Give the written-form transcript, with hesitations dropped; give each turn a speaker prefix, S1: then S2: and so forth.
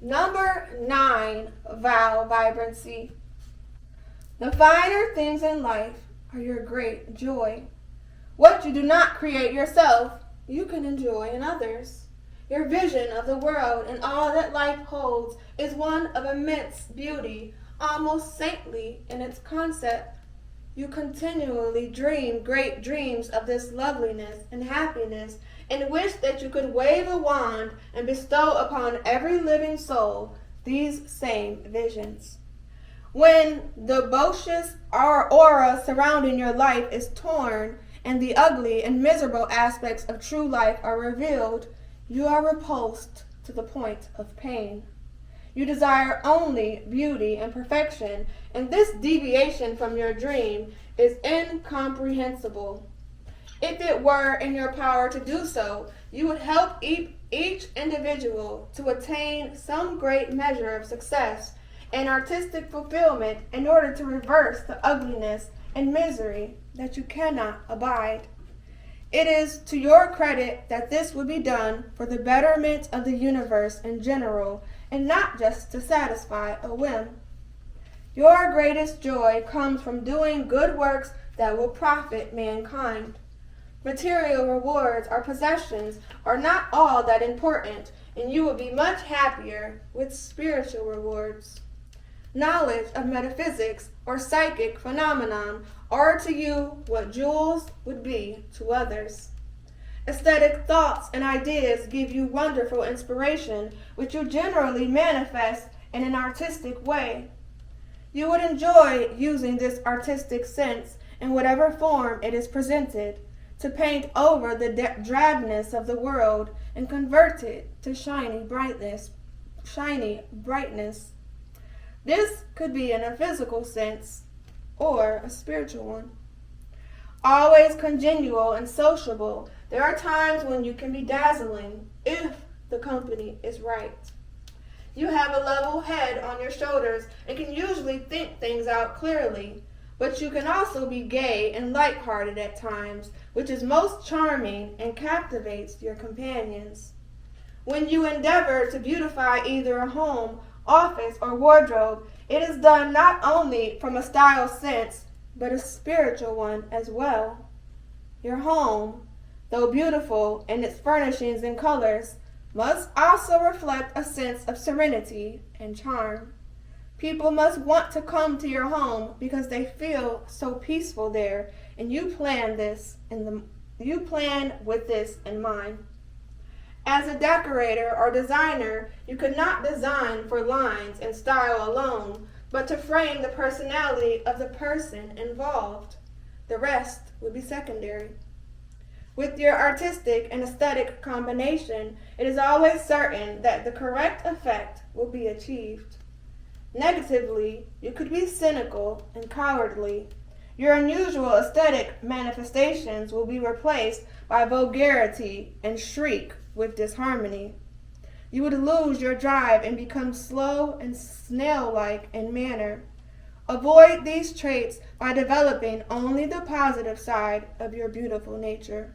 S1: Number 9, Vowel Vibrancy. The finer things in life are your great joy. What you do not create yourself, you can enjoy in others. Your vision of the world and all that life holds is one of immense beauty, almost saintly in its concept. You continually dream great dreams of this loveliness and happiness, and wish that you could wave a wand and bestow upon every living soul these same visions. When the boisterous aura surrounding your life is torn and the ugly and miserable aspects of true life are revealed, you are repulsed to the point of pain. You desire only beauty and perfection, and this deviation from your dream is incomprehensible. If it were in your power to do so, you would help each individual to attain some great measure of success and artistic fulfillment in order to reverse the ugliness and misery that you cannot abide. It is to your credit that this would be done for the betterment of the universe in general, and not just to satisfy a whim. Your greatest joy comes from doing good works that will profit mankind. Material rewards or possessions are not all that important, and you will be much happier with spiritual rewards. Knowledge of metaphysics or psychic phenomenon are to you what jewels would be to others. Aesthetic thoughts and ideas give you wonderful inspiration, which you generally manifest in an artistic way. You would enjoy using this artistic sense in whatever form it is presented, to paint over the drabness of the world and convert it to shiny brightness. This could be in a physical sense or a spiritual one. Always congenial and sociable, there are times when you can be dazzling if the company is right. You have a level head on your shoulders and can usually think things out clearly, but you can also be gay and light-hearted at times, which is most charming and captivates your companions. When you endeavor to beautify either a home, office, or wardrobe, it is done not only from a style sense, but a spiritual one as well. Your home, though beautiful in its furnishings and colors, must also reflect a sense of serenity and charm. People must want to come to your home because they feel so peaceful there, and you plan with this in mind. As a decorator or designer, you could not design for lines and style alone, but to frame the personality of the person involved. The rest would be secondary. With your artistic and aesthetic combination, it is always certain that the correct effect will be achieved. Negatively, you could be cynical and cowardly. Your unusual aesthetic manifestations will be replaced by vulgarity and shriek with disharmony. You would lose your drive and become slow and snail-like in manner. Avoid these traits by developing only the positive side of your beautiful nature.